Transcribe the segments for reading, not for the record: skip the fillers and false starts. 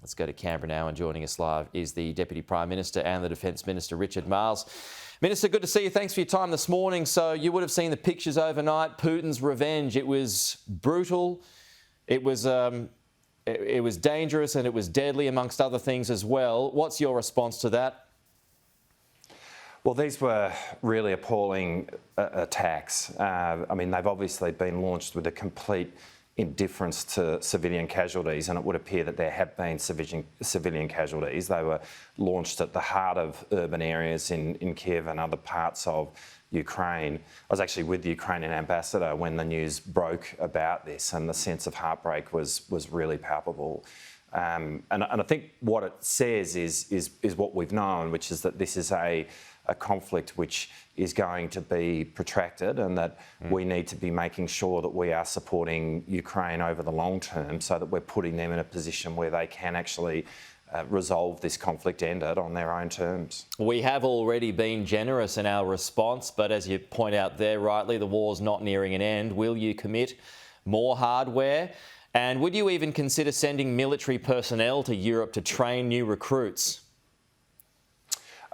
Let's go to Canberra now, and joining us live is the Deputy Prime Minister and the Defence Minister, Richard Marles. Minister, good to see you. Thanks for your time this morning. So you would have seen the pictures overnight, Putin's revenge. It was brutal, it was dangerous, and it was deadly, amongst other things as well. What's your response to that? Well, these were really appalling attacks. I mean, they've obviously been launched with a complete indifference to civilian casualties, and it would appear that there have been civilian casualties. They were launched at the heart of urban areas in Kiev and other parts of Ukraine. I was actually with the Ukrainian ambassador when the news broke about this, and the sense of heartbreak was really palpable. And I think what it says is what we've known, which is that this is a conflict which is going to be protracted, and that we need to be making sure that we are supporting Ukraine over the long term, so that we're putting them in a position where they can actually resolve this conflict, end it on their own terms. We have already been generous in our response, but as you point out there rightly, the war's not nearing an end. Will you commit more hardware? And would you even consider sending military personnel to Europe to train new recruits?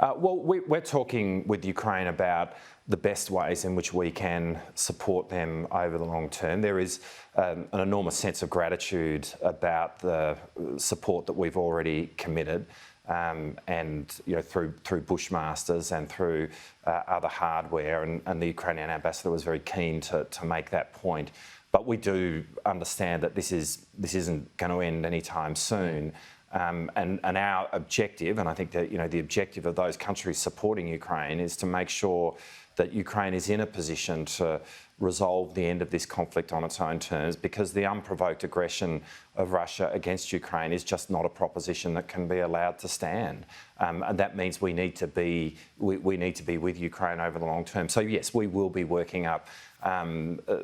Well, we're talking with Ukraine about the best ways in which we can support them over the long term. There is an enormous sense of gratitude about the support that we've already committed, and through Bushmasters and through other hardware, and the Ukrainian ambassador was very keen to make that point. But we do understand that this isn't going to end anytime soon. And our objective, and I think that the objective of those countries supporting Ukraine, is to make sure that Ukraine is in a position to resolve the end of this conflict on its own terms, because the unprovoked aggression of Russia against Ukraine is just not a proposition that can be allowed to stand. And that means we need to be with Ukraine over the long term. So yes, we will be working up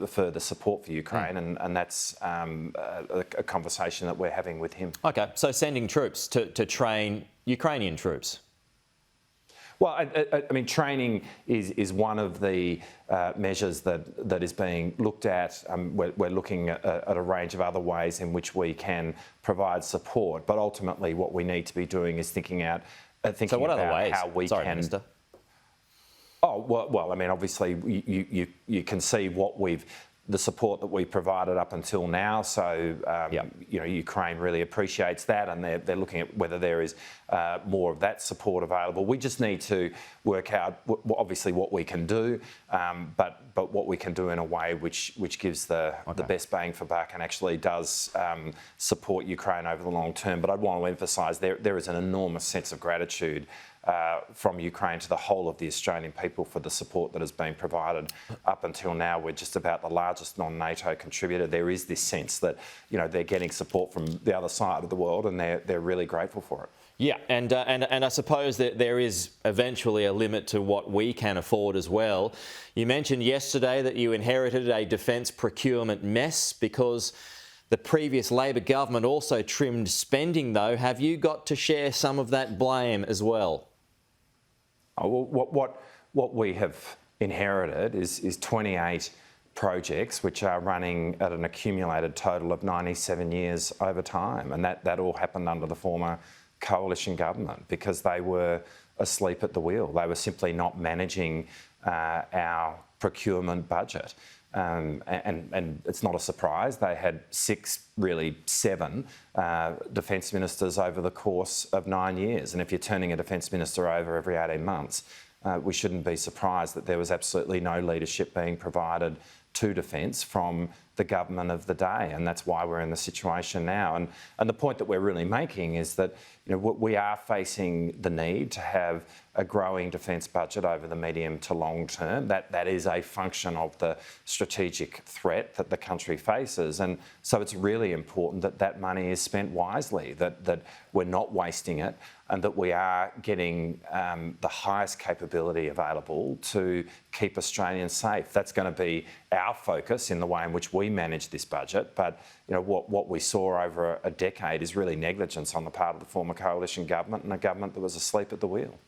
further support for Ukraine, and that's a conversation that we're having with him. Okay, so sending troops to train Ukrainian troops. Well, I mean, training is one of the measures that is being looked at. We're looking at a range of other ways in which we can provide support, but ultimately what we need to be doing is thinking about how we can. Minister. Oh, well, I mean, obviously you can see the support that we provided up until now. So, Ukraine really appreciates that, and they're looking at whether there is more of that support available. We just need to work out, obviously, what we can do, but what we can do in a way which gives the best bang for buck and actually does support Ukraine over the long term. But I'd want to emphasise there is an enormous sense of gratitude from Ukraine to the whole of the Australian people for the support that has been provided up until now. We're just about the largest non-NATO contributor. There is this sense that they're getting support from the other side of the world, and they're really grateful for it. Yeah, and I suppose that there is eventually a limit to what we can afford as well. You mentioned yesterday that you inherited a defence procurement mess because the previous Labor government also trimmed spending, though. Have you got to share some of that blame as well? Oh, well, what we have inherited is 28 projects which are running at an accumulated total of 97 years over time, and that all happened under the former coalition government because they were asleep at the wheel. They were simply not managing our procurement budget. And it's not a surprise. They had 7 defence ministers over the course of 9 years. And if you're turning a defence minister over every 18 months, we shouldn't be surprised that there was absolutely no leadership being provided to defence from the government of the day, and that's why we're in the situation now. And the point that we're really making is that we are facing the need to have a growing defence budget over the medium to long term. That is a function of the strategic threat that the country faces, and so it's really important that that money is spent wisely, that we're not wasting it, and that we are getting the highest capability available to keep Australians safe. That's going to be our focus in the way in which we manage this budget. But what we saw over a decade is really negligence on the part of the former coalition government, and a government that was asleep at the wheel.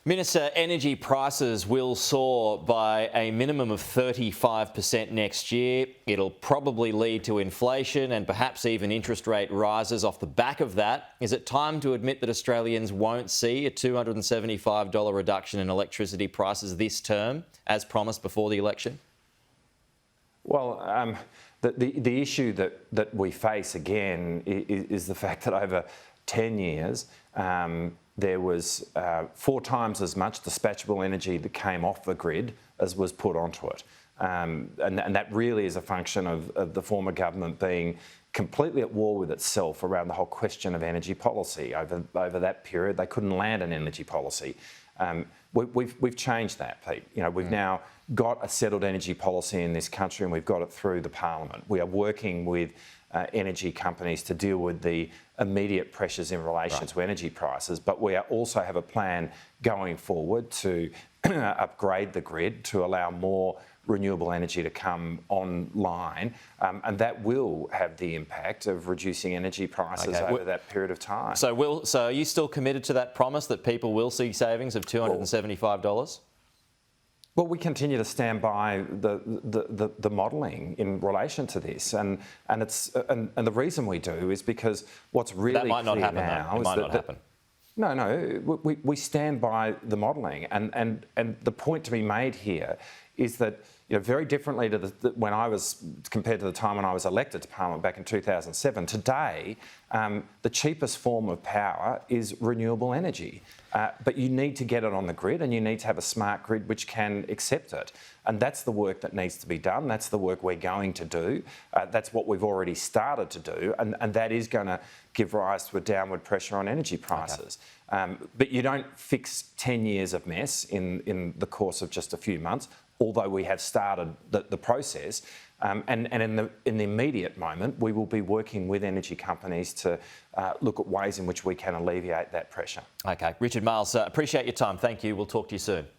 Minister, energy prices will soar by a minimum of 35% next year. It'll probably lead to inflation and perhaps even interest rate rises off the back of that. Is it time to admit that Australians won't see a $275 reduction in electricity prices this term, as promised before the election? Well, the issue that we face again is the fact that over 10 years, there was 4 times as much dispatchable energy that came off the grid as was put onto it. And that really is a function of the former government being completely at war with itself around the whole question of energy policy. Over that period, they couldn't land an energy policy. We've changed that, Pete. You know, we've now got a settled energy policy in this country, and we've got it through the parliament. We are working with energy companies to deal with the immediate pressures in relation to energy prices, but we also have a plan going forward to upgrade the grid to allow more renewable energy to come online, and that will have the impact of reducing energy prices over that period of time. So are you still committed to that promise that people will see savings of $275? Well, we continue to stand by the modelling in relation to this, and the reason we do is because what's really that might not clear happen now though. It is might that not happen. No, we stand by the modelling, and the point to be made here is that, you know, very differently to when I was, compared to the time when I was elected to Parliament back in 2007, today the cheapest form of power is renewable energy. But you need to get it on the grid, and you need to have a smart grid which can accept it. And that's the work that needs to be done. That's the work we're going to do. That's what we've already started to do. And that is going to give rise to a downward pressure on energy prices. Okay. But you don't fix 10 years of mess in the course of just a few months, although we have started the process. And in the immediate moment, we will be working with energy companies to look at ways in which we can alleviate that pressure. Okay. Richard Marles, appreciate your time. Thank you. We'll talk to you soon.